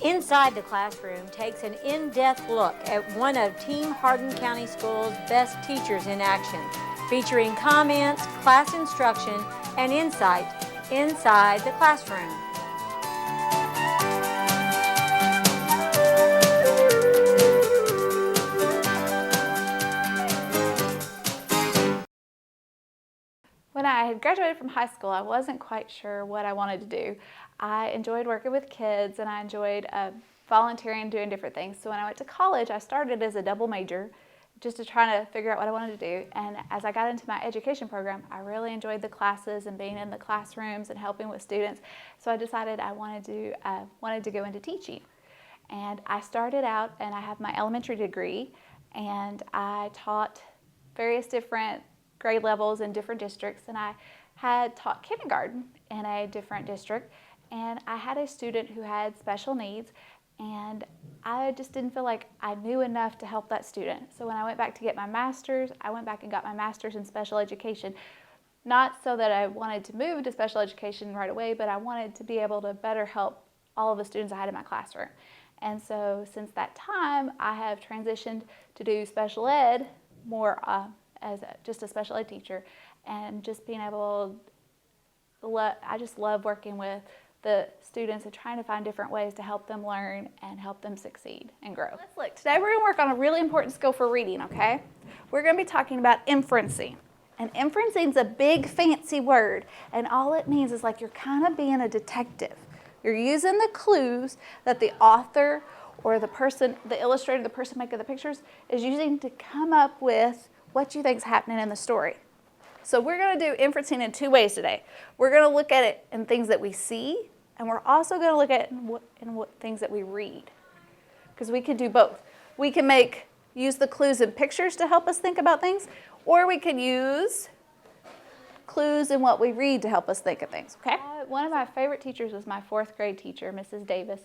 Inside the Classroom takes an in-depth look at one of Team Hardin County Schools' best teachers in action, featuring comments, class instruction, and insight inside the classroom. When I had graduated from high school, I wasn't quite sure what I wanted to do. I enjoyed working with kids and I enjoyed volunteering and doing different things. So when I went to college, I started as a double major just to try to figure out what I wanted to do. And as I got into my education program, I really enjoyed the classes and being in the classrooms and helping with students. So I decided I wanted to go into teaching. And I started out, and I have my elementary degree, and I taught various different grade levels in different districts, and I had taught kindergarten in a different district, and I had a student who had special needs, and I just didn't feel like I knew enough to help that student. So when I went back to get my master's, I went back and got my master's in special education, not so that I wanted to move to special education right away, but I wanted to be able to better help all of the students I had in my classroom. And so since that time, I have transitioned to do special ed more as just a special ed teacher, and just being able I just love working with the students and trying to find different ways to help them learn and help them succeed and grow. Let's look. Today we're going to work on a really important skill for reading, okay? We're going to be talking about inferencing. And inferencing is a big fancy word, and all it means is like you're kind of being a detective. You're using the clues that the author or the person, the illustrator, the person making the pictures is using to come up with what you think is happening in the story. So we're going to do inferencing in two ways today. We're going to look at it in things that we see, and we're also going to look at it in things that we read, because we can do both. We can use the clues in pictures to help us think about things, or we can use clues in what we read to help us think of things, okay? One of my favorite teachers was my fourth grade teacher, Mrs. Davis,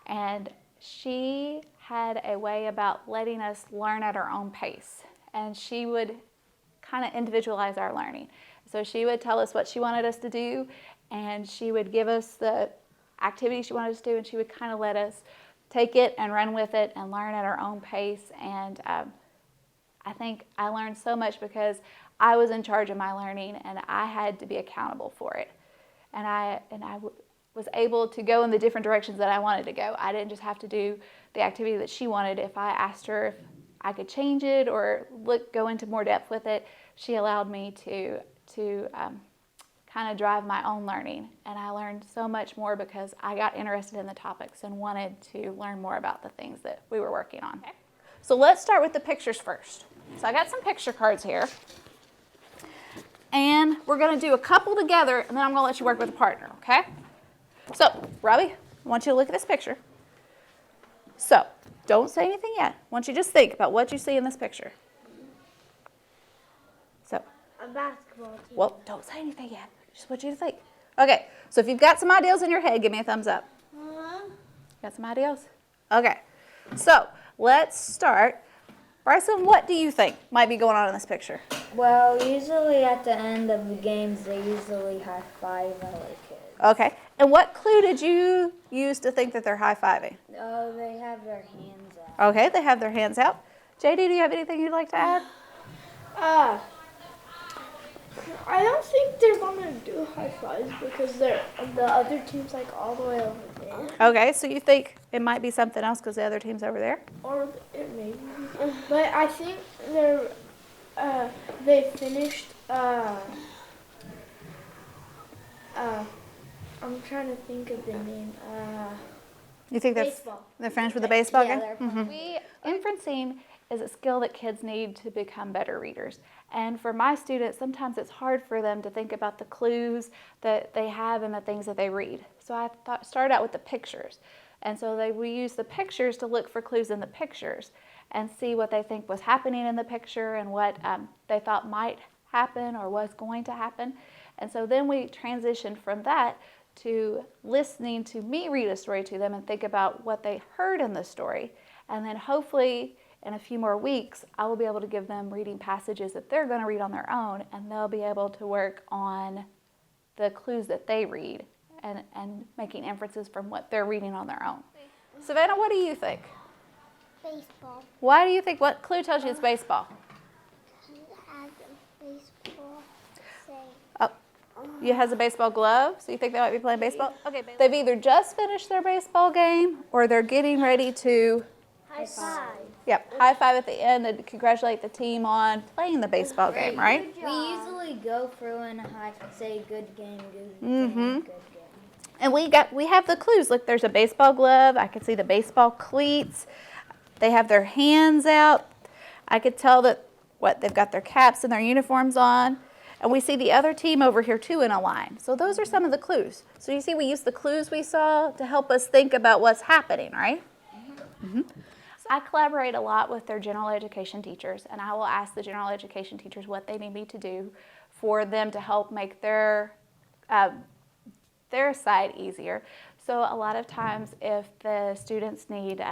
and she had a way about letting us learn at our own pace. And she would kind of individualize our learning. So she would tell us what she wanted us to do, and she would give us the activities she wanted us to do, and she would kind of let us take it and run with it and learn at our own pace. And I think I learned so much because I was in charge of my learning, and I had to be accountable for it. And I was able to go in the different directions that I wanted to go. I didn't just have to do the activity that she wanted. If I asked her if I could change it or go into more depth with it, she allowed me to kind of drive my own learning. And I learned so much more because I got interested in the topics and wanted to learn more about the things that we were working on. Okay. So let's start with the pictures first. So I got some picture cards here. And we're going to do a couple together, and then I'm going to let you work with a partner, okay? So, Robbie, I want you to look at this picture. So, don't say anything yet. I want you to just think about what you see in this picture. So, a basketball team. Well, don't say anything yet. Just want you to think. Okay, so if you've got some ideas in your head, give me a thumbs up. Got some ideas? Okay, so let's start. Bryson, what do you think might be going on in this picture? Well, usually at the end of the games, they usually high-five other kids. Okay, and what clue did you use to think that they're high-fiving? Oh, they have their hands out. Okay, they have their hands out. JD, do you have anything you'd like to add? I don't think they're gonna do high fives because the other team's like all the way over there. Okay, so you think it might be something else because the other team's over there? Or it may be. But I think they finished. I'm trying to think of the name. You think Baseball. they're finished with the baseball game? Yeah, they're Inferencing is a skill that kids need to become better readers. And for my students, sometimes it's hard for them to think about the clues that they have and the things that they read. So I started out with the pictures. And so we use the pictures to look for clues in the pictures and see what they think was happening in the picture and what they thought might happen or was going to happen. And so then we transitioned from that to listening to me read a story to them and think about what they heard in the story. And then hopefully in a few more weeks, I will be able to give them reading passages that they're going to read on their own, and they'll be able to work on the clues that they read and making inferences from what they're reading on their own. Savannah, what do you think? Baseball. Why do you think, what clue tells you it's baseball? It has a baseball thing. Oh, it has a baseball glove, so you think they might be playing baseball? Okay, they've either just finished their baseball game or they're getting ready to High five. high five at the end and congratulate the team on playing the baseball game, right? We usually go through and say good game, good game, good game. And we have the clues. Look, there's a baseball glove. I can see the baseball cleats. They have their hands out. I could tell that they've got their caps and their uniforms on. And we see the other team over here too in a line. So those are some of the clues. So you see we use the clues we saw to help us think about what's happening, right? I collaborate a lot with their general education teachers, and I will ask the general education teachers what they need me to do for them to help make their side easier. So a lot of times if the students need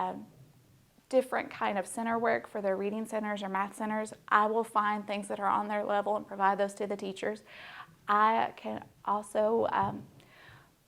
different kind of center work for their reading centers or math centers, I will find things that are on their level and provide those to the teachers. I can also,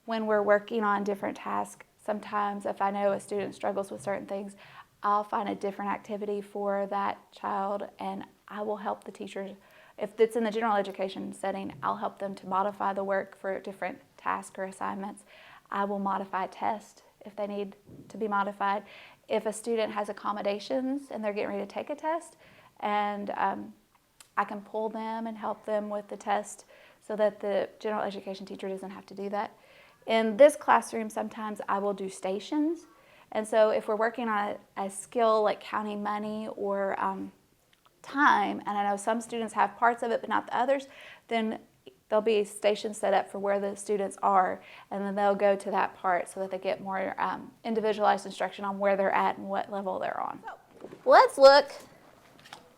when we're working on different tasks, sometimes if I know a student struggles with certain things, I'll find a different activity for that child, and I will help the teachers. If it's in the general education setting, I'll help them to modify the work for different tasks or assignments. I will modify tests if they need to be modified. If a student has accommodations and they're getting ready to take a test, and I can pull them and help them with the test so that the general education teacher doesn't have to do that. In this classroom, sometimes I will do stations. And so if we're working on a skill like counting money or time, and I know some students have parts of it but not the others, then there'll be stations set up for where the students are, and then they'll go to that part so that they get more individualized instruction on where they're at and what level they're on. Let's look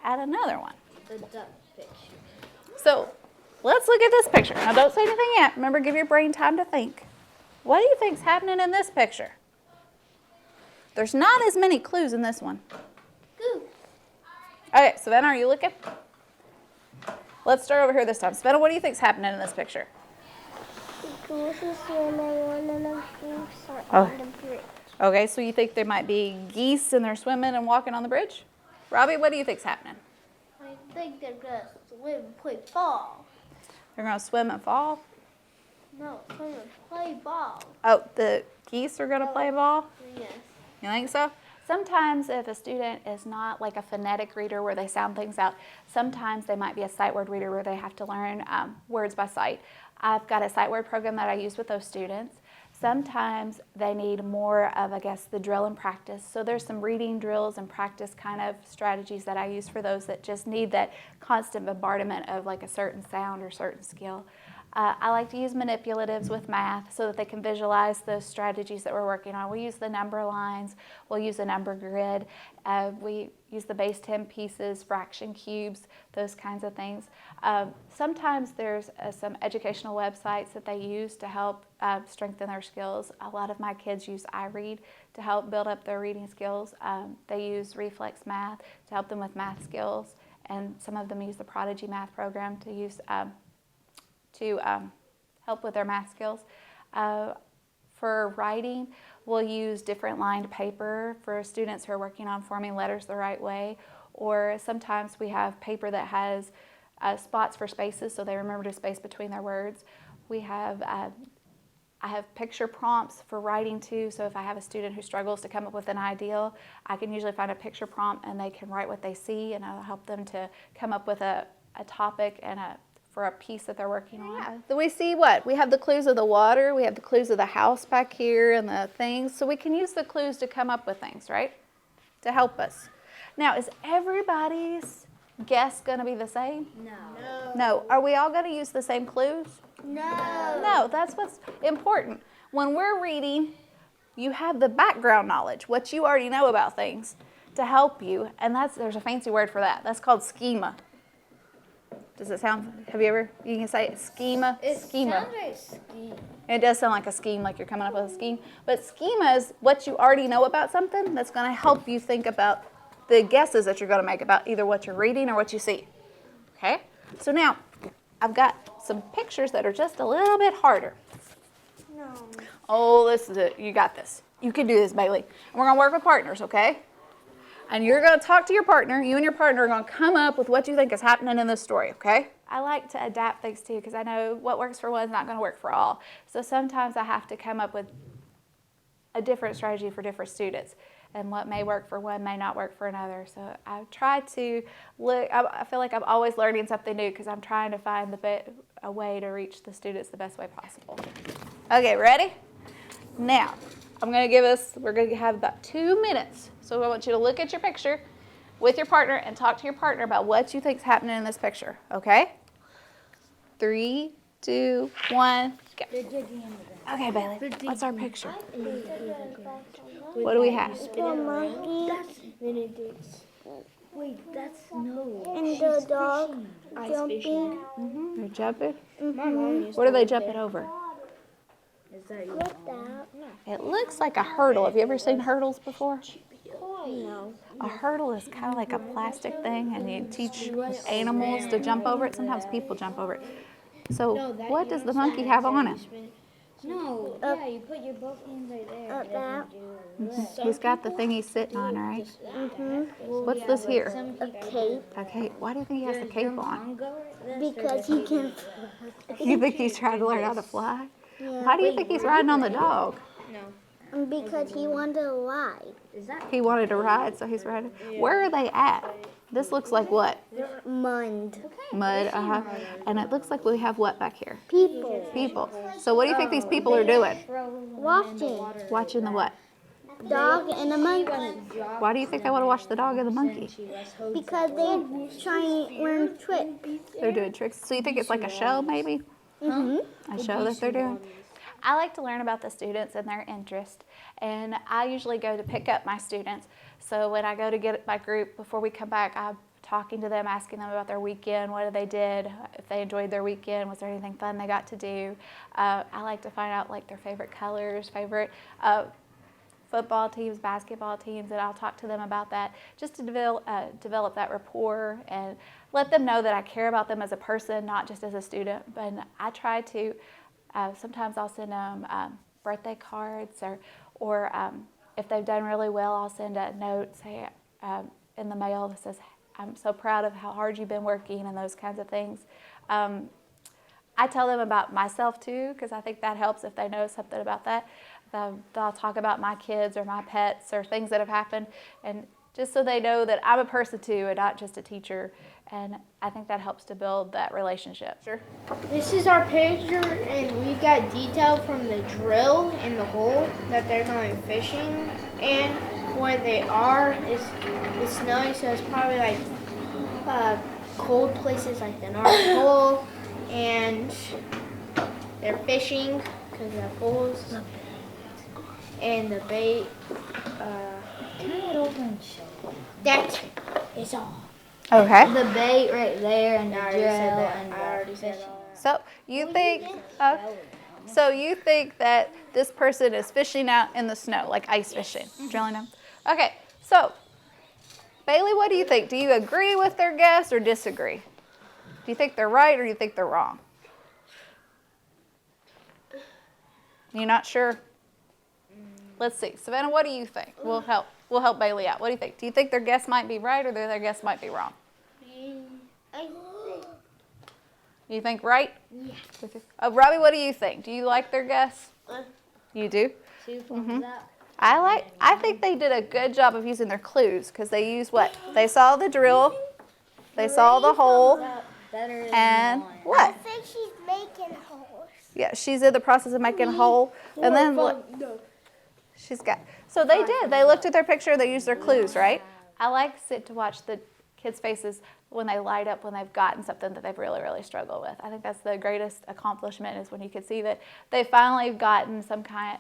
at another one. The duck picture. So let's look at this picture. Now don't say anything yet. Remember, give your brain time to think. What do you think's happening in this picture? There's not as many clues in this one. Goose. Okay, Savannah, are you looking? Let's start over here this time. Savannah, what do you think's happening in this picture? The goose is swimming, one of the geese are on the bridge. Okay, so you think there might be geese and they're swimming and walking on the bridge? Robbie, what do you think's happening? I think they're going to swim and play ball. They're going to swim and fall? No, swim and play ball. Oh, the geese are going to play ball? Yes. You think so? Sometimes if a student is not like a phonetic reader where they sound things out, sometimes they might be a sight word reader where they have to learn words by sight. I've got a sight word program that I use with those students. Sometimes they need more of, I guess, the drill and practice. So there's some reading drills and practice kind of strategies that I use for those that just need that constant bombardment of like a certain sound or certain skill. I like to use manipulatives with math so that they can visualize the strategies that we're working on. We use the number lines, we'll use a number grid, we use the base 10 pieces, fraction cubes, those kinds of things. Sometimes there's some educational websites that they use to help strengthen their skills. A lot of my kids use iRead to help build up their reading skills. They use Reflex Math to help them with math skills, and some of them use the Prodigy Math program to use to help with their math skills. For writing, we'll use different lined paper for students who are working on forming letters the right way, or sometimes we have paper that has spots for spaces so they remember to space between their words. We have, I have picture prompts for writing too, so if I have a student who struggles to come up with an ideal, I can usually find a picture prompt and they can write what they see, and I'll help them to come up with a topic and for a piece that they're working on. Yeah. So we see what? We have the clues of the water, we have the clues of the house back here and the things. So we can use the clues to come up with things, right? To help us. Now, is everybody's guess going to be the same? No. No. Are we all going to use the same clues? No. No, that's what's important. When we're reading, you have the background knowledge, what you already know about things, to help you. And there's a fancy word for that. That's called schema. Does it sound, you can say it, schema? Schema. Sounds like scheme. It does sound like a scheme, like you're coming up with a scheme. But schema is what you already know about something that's going to help you think about the guesses that you're going to make about either what you're reading or what you see. Okay? So now, I've got some pictures that are just a little bit harder. No. Oh, this is it. You got this. You can do this, Bailey. And we're going to work with partners, okay? And you're going to talk to your partner. You and your partner are going to come up with what you think is happening in this story, okay? I like to adapt things too because I know what works for one is not going to work for all. So sometimes I have to come up with a different strategy for different students. And what may work for one may not work for another. So I try to look, I feel like I'm always learning something new because I'm trying to find a way to reach the students the best way possible. Okay, ready? Now, we're going to have about 2 minutes. So I want you to look at your picture with your partner and talk to your partner about what you think is happening in this picture, okay? 3, 2, 1, go. Okay, Bailey, what's our picture? What do we have? The monkey. Wait, that's no. And the dog jumping. They're jumping? Mm-hmm. What are they jumping over? Is that you? What's that? It looks like a hurdle. Have you ever seen hurdles before? No. A hurdle is kind of like a plastic thing, and you teach animals to jump over it. Sometimes people jump over it. So what does the monkey have on it? No, yeah, you put your both hands right there. Up that. He's got the thing he's sitting on, right? What's this here? A cape. Okay, why do you think he has the cape on? Because he can. You think he's trying to learn how to fly? Yeah. Why do you think he's riding on the dog? Because he wanted to ride. He wanted to ride, so he's riding. Where are they at? This looks like what? Mud. Mud, And it looks like we have what back here? People. People. So what do you think these people are doing? Watching. Watching the what? Dog and a monkey. Why do you think they want to watch the dog and the monkey? Because they're trying to learn tricks. They're doing tricks. So you think it's like a show, maybe? A show that they're doing? I like to learn about the students and their interest, and I usually go to pick up my students. So when I go to get my group, before we come back, I'm talking to them, asking them about their weekend, what they did, if they enjoyed their weekend, was there anything fun they got to do. I like to find out like their favorite colors, favorite football teams, basketball teams, and I'll talk to them about that just to develop that rapport and let them know that I care about them as a person, not just as a student. But I try to, sometimes I'll send them birthday cards or if they've done really well, I'll send a note, say, in the mail that says, I'm so proud of how hard you've been working and those kinds of things. I tell them about myself too, because I think that helps if they know something about that. I'll talk about my kids or my pets or things that have happened, and just so they know that I'm a person too and not just a teacher. And I think that helps to build that relationship. Sure. This is our picture, and we got detail from the drill in the hole that they're going fishing, and where they are is it's snowing, so it's probably like cold places like the North Pole, and they're fishing because they're holes, and the bait. Turn it over and show. That is all. Okay. The bait right there and the I drill already said that. and I the already said fishing. all that. So you think that this person is fishing out in the snow, like ice fishing, drilling them? Okay, so Bailey, what do you think? Do you agree with their guess or disagree? Do you think they're right or do you think they're wrong? You're not sure? Let's see. Savannah, what do you think? We'll help Bailey out. What do you think? Do you think their guess might be right or their guess might be wrong? I think. You think right? Yeah. Robbie, what do you think? Do you like their guess? You do? 2 thumbs up. I think they did a good job of using their clues because they used what? They saw the drill, they saw the hole, Better than and one. I what? think she's making holes. Yeah, she's in the process of making a hole, and then what? She's got. So they did. They looked at their picture. They used their clues, right? I like to watch the kids' faces when they light up when they've gotten something that they've really, really struggled with. I think that's the greatest accomplishment is when you can see that they finally gotten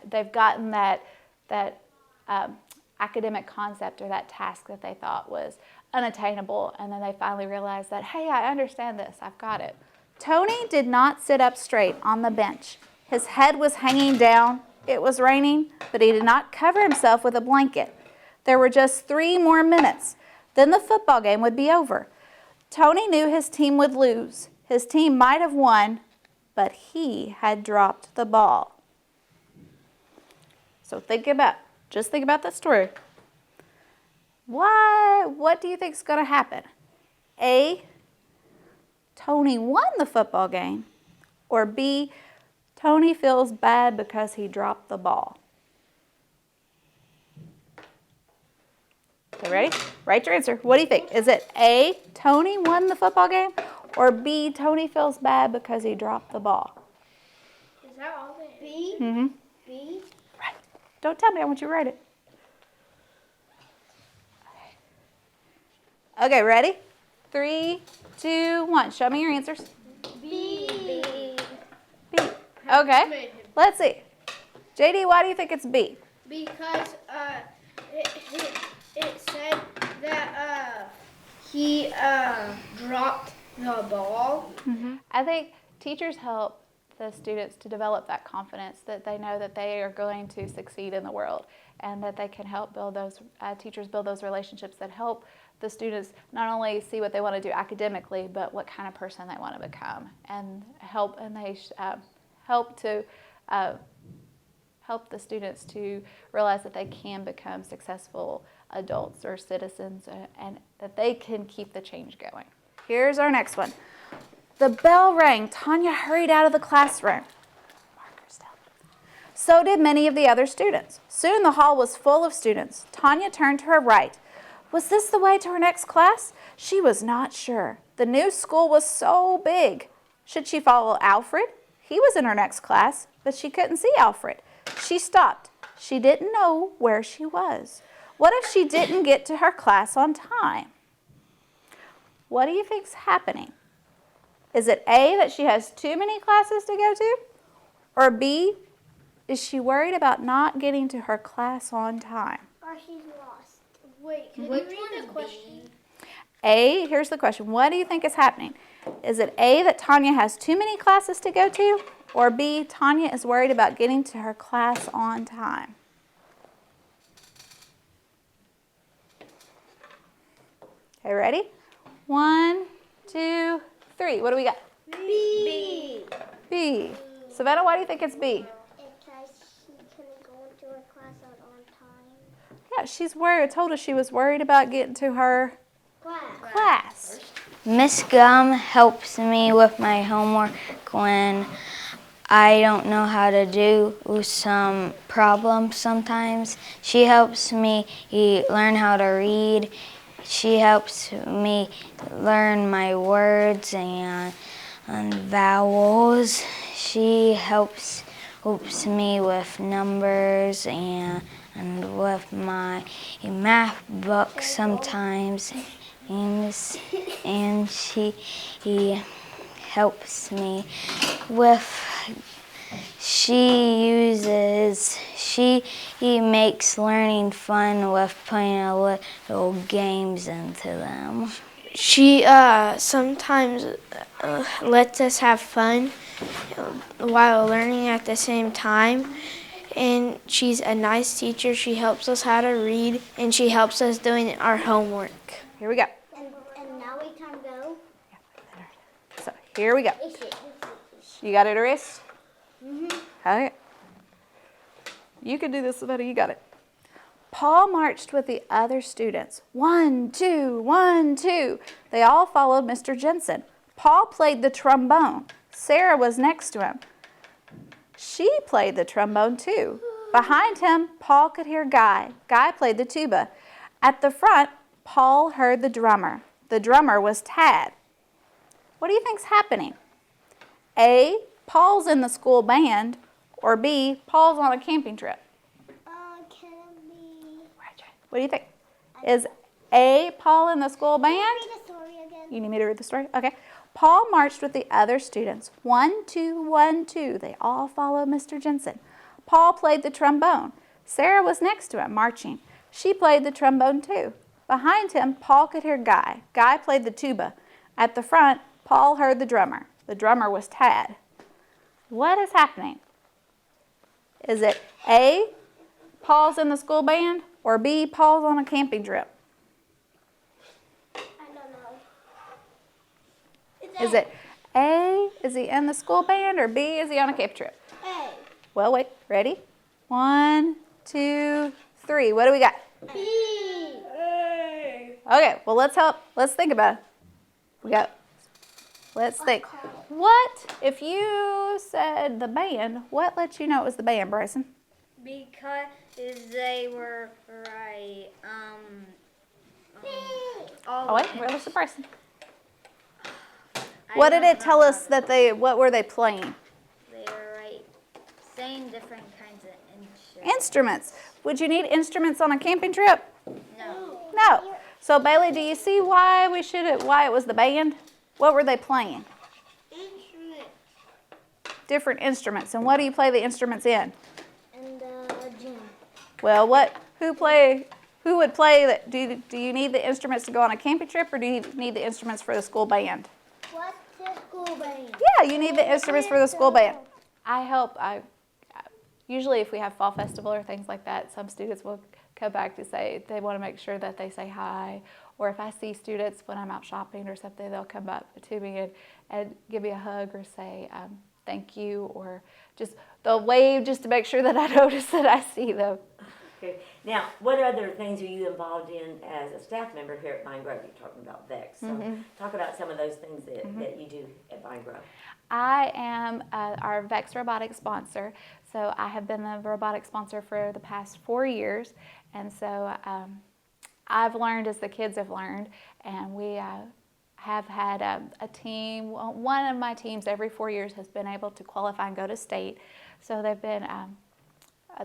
they've gotten that academic concept or that task that they thought was unattainable, and then they finally realize that, hey, I understand this, I've got it. Tony did not sit up straight on the bench. His head was hanging down. It was raining, but he did not cover himself with a blanket. There were just 3 more minutes. Then the football game would be over. Tony knew his team would lose. His team might have won, but he had dropped the ball. So just think about that story. What do you think is going to happen? A, Tony won the football game, or B, Tony feels bad because he dropped the ball. Okay, ready? Write your answer. What do you think? Is it A, Tony won the football game, or B, Tony feels bad because he dropped the ball? Is that all the B? Mm-hmm. B? Right. Don't tell me. I want you to write it. Okay, ready? 3, 2, 1. Show me your answers. B. B. Okay. Let's see. JD, why do you think it's B? Because it said that he dropped the ball. I think teachers help the students to develop that confidence that they know that they are going to succeed in the world, and that they can help build those, teachers build those relationships that help the students not only see what they want to do academically, but what kind of person they want to become, and they help the students to realize that they can become successful adults or citizens, and that they can keep the change going. Here's our next one. The bell rang. Tanya hurried out of the classroom. Markers down. So did many of the other students. Soon the hall was full of students. Tanya turned to her right. Was this the way to her next class? She was not sure. The new school was so big. Should she follow Alfred? He was in her next class, but she couldn't see Alfred. She stopped. She didn't know where she was. What if she didn't get to her class on time? What do you think's happening? Is it A, that she has too many classes to go to? Or B, is she worried about not getting to her class on time? Or she's lost. Wait, can Which you read one the is question? A, here's the question. What do you think is happening? Is it A, that Tanya has too many classes to go to? Or B, Tanya is worried about getting to her class on time? Okay, ready? 1, 2, 3. What do we got? B. B. Savannah, why do you think it's B? Because she couldn't go into her class on time. Yeah, she's worried. I told her she was worried about getting to her class. Miss Gumm helps me with my homework when I don't know how to do some problems sometimes. She helps me learn how to read. She helps me learn my words and vowels. She helps me with numbers and with my math book sometimes. And she helps me with, she makes learning fun with putting a little games into them. She sometimes lets us have fun while learning at the same time. And she's a nice teacher. She helps us how to read, and she helps us doing our homework. Here we go. And now we can go. So here we go. You got it erased? Okay. You can do this, Savannah. You got it. Paul marched with the other students. 1, 2, 1, 2. They all followed Mr. Jensen. Paul played the trombone. Sarah was next to him. She played the trombone too. Behind him, Paul could hear Guy. Guy played the tuba. At the front, Paul heard the drummer. The drummer was Tad. What do you think's happening? A, Paul's in the school band, or B, Paul's on a camping trip? Can it be? What do you think? Is A, Paul in the school band? Read the story again. You need me to read the story? Okay. Paul marched with the other students. 1, 2, 1, 2. They all followed Mr. Jensen. Paul played the trombone. Sarah was next to him, marching. She played the trombone too. Behind him, Paul could hear Guy. Guy played the tuba. At the front, Paul heard the drummer. The drummer was Tad. What is happening? Is it A, Paul's in the school band, or B, Paul's on a camping trip? Is it A, is he in the school band, or B, is he on a camp trip? A. Well, wait, ready? 1, 2, 3. What do we got? B. A. Okay, well, let's think about it. Let's think. What, if you said the band, what let you know it was the band, Bryson? Because they were right. Oh, wait, where was the Bryson? What did it tell us that what were they playing? They were right, saying different kinds of Instruments. Would you need instruments on a camping trip? No. No. So Bailey, do you see why it was the band? What were they playing? Instrument. Different instruments. And what do you play the instruments in? And gym. Well, who would play that? Do you need the instruments to go on a camping trip, or do you need the instruments for the school band? What's the school band? Yeah, you need the instruments for the school band. Usually if we have fall festival or things like that, some students will come back to say they want to make sure that they say hi. Or if I see students when I'm out shopping or something, they'll come up to me and give me a hug or say thank you, or just they'll wave just to make sure that I notice that I see them. Okay. Now, what other things are you involved in as a staff member here at Vine Grove? You're talking about VEX. So talk about some of those things that you do at Vine Grove. I am our VEX robotics sponsor. So I have been the robotics sponsor for the past 4 years. And so I've learned as the kids have learned. And we have had a team. One of my teams every 4 years has been able to qualify and go to state. So they've been...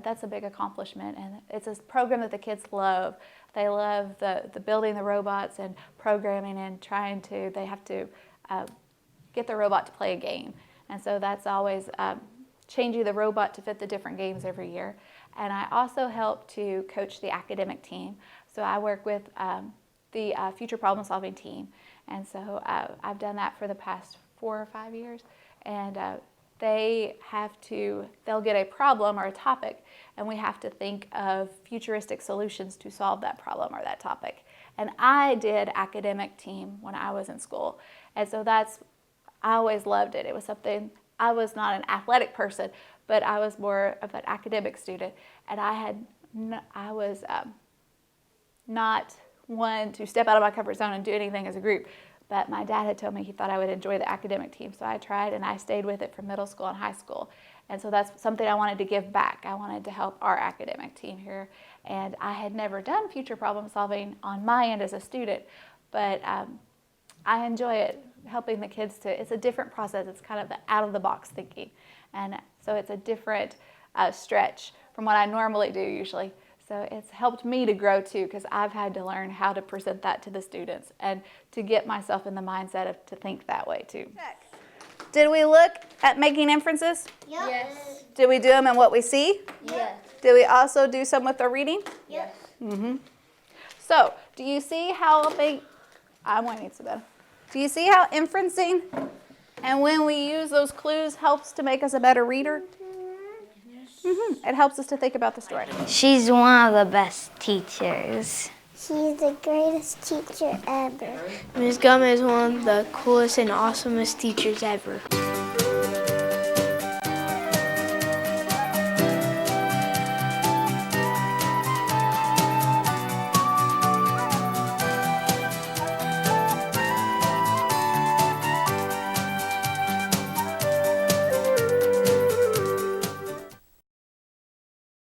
that's a big accomplishment, and it's a program that the kids love. They love the building the robots and programming and they have to get the robot to play a game. And so that's always changing the robot to fit the different games every year. And I also help to coach the academic team. So I work with the future problem solving team. And so I've done that for the past 4 or 5 years. And they'll get a problem or a topic, and we have to think of futuristic solutions to solve that problem or that topic. And I did academic team when I was in school. And so I always loved it. It was something, I was not an athletic person, but I was more of an academic student. And I was not one to step out of my comfort zone and do anything as a group. But my dad had told me he thought I would enjoy the academic team, so I tried, and I stayed with it from middle school and high school. And so that's something I wanted to give back. I wanted to help our academic team here. And I had never done future problem solving on my end as a student, but I enjoy it, helping the kids it's a different process. It's kind of the out-of-the-box thinking. And so it's a different stretch from what I normally do usually. So it's helped me to grow too, because I've had to learn how to present that to the students and to get myself in the mindset to think that way too. Did we look at making inferences? Yep. Yes. Did we do them in what we see? Yes. Did we also do some with the reading? Yes. So, do you see how I'm waiting to bed. Do you see how inferencing and when we use those clues helps to make us a better reader? It helps us to think about the story. She's one of the best teachers. She's the greatest teacher ever. Ms. Gumm is one of the coolest and awesomest teachers ever.